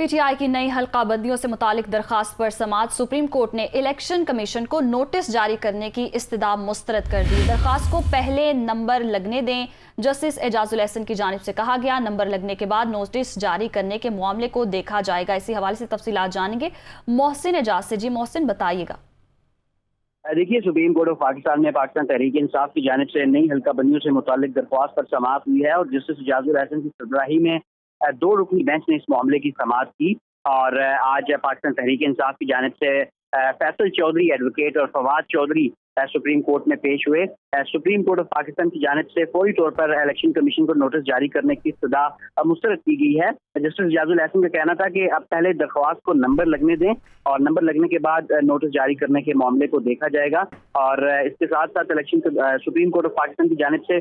PTI की नई हल्का बंदियों से मुतालिक दरखास्त पर समाअत। सुप्रीम कोर्ट ने इलेक्शन कमीशन को नोटिस जारी करने की इस्तदा मुस्तरद कर दी। दरखास्त को पहले नंबर लगने दें। जस्टिस एजाजुल एहसन की जानिब से कहा गया, नंबर लगने के बाद नोटिस जारी करने के मामले को देखा जाएगा। इसी हवाले से तफसीलात जानेंगे मोहसिन एजाज से। जी मोहसिन, बताइएगा। देखिए, सुप्रीम कोर्ट ऑफ पाकिस्तान में पाकिस्तान तहरीक इंसाफ की जानिब से नई हल्का बंदियों से मुतालिक दरख्वास्त पर समाअत हुई है और जस्टिस एजाजुल एहसन की सरबराही में दो रुकनी बेंच ने इस मामले की समाअत की। और आज पाकिस्तान तहरीक इंसाफ की जानिब से फैसल चौधरी एडवोकेट और फवाद चौधरी सुप्रीम कोर्ट में पेश हुए। सुप्रीम कोर्ट ऑफ पाकिस्तान की जानिब से फौरी तौर पर इलेक्शन कमीशन को नोटिस जारी करने की इस्तदा मुस्तरद की गई है। जस्टिस एजाजुल एहसन का कहना था कि अब पहले दरख्वास्त को नंबर लगने दें और नंबर लगने के बाद नोटिस जारी करने के मामले को देखा जाएगा। और इसके साथ साथ सुप्रीम कोर्ट ऑफ पाकिस्तान की जानिब से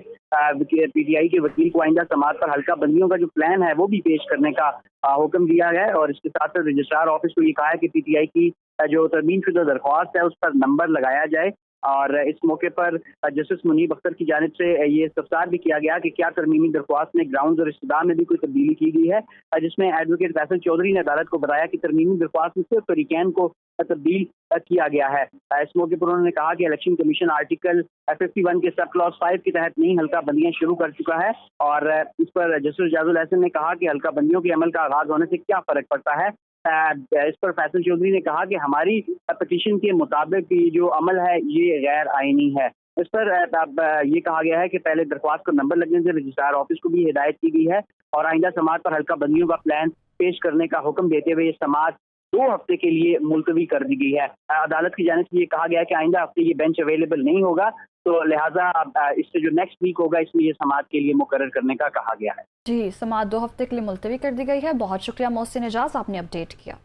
पीटीआई के वकील को आइंदा समाअत पर हल्का बंदियों का जो प्लान है वो भी पेश करने का हुक्म दिया गया है। और इसके साथ साथ रजिस्ट्रार ऑफिस को ये कहा है कि पीटीआई की जो तरमीम शुदा दरख्वास्त है उस पर नंबर लगाया जाए। और इस मौके पर जस्टिस मुनीब अख्तर की जानिब से ये इस्तफसार भी किया गया कि क्या तरमीमी दरख्वास्त में ग्राउंड और इस्तदा में भी कोई तब्दीली की गई है, जिसमें एडवोकेट फैसल चौधरी ने अदालत को बताया कि तरमीमी दरख्वास्त में सिर्फ तरीक़ैन को तब्दील किया गया है। इस मौके पर उन्होंने कहा कि इलेक्शन कमीशन आर्टिकल 51 के सब क्लॉज 5 के तहत नई हल्का बंदियां शुरू कर चुका है। और इस पर जस्टिस एजाजुल एहसन ने कहा कि हल्का बंदियों के अमल का आगाज होने से क्या फ़र्क पड़ता है। इस पर फैसल चौधरी ने कहा कि हमारी पटिशन के मुताबिक ये जो अमल है ये गैर आईनी है। इस पर अब ये कहा गया है कि पहले दरख्वास्त को नंबर लगने से रजिस्ट्रार ऑफिस को भी हिदायत की गई है और आइंदा समाअत पर हल्का बंदियों का प्लान पेश करने का हुक्म देते हुए ये समाअत 2 हफ्ते के लिए मुलतवी कर दी गई है। अदालत की जानिब से ये कहा गया है कि आइंदा हफ्ते ये बेंच अवेलेबल नहीं होगा, तो लिहाजा इससे जो नेक्स्ट वीक होगा इसमें ये समाअत के लिए मुकर्रर करने का कहा गया है। जी, समाअत 2 हफ्ते के लिए मुलतवी कर दी गई है। बहुत शुक्रिया मोहसिन एजाज, आपने अपडेट किया।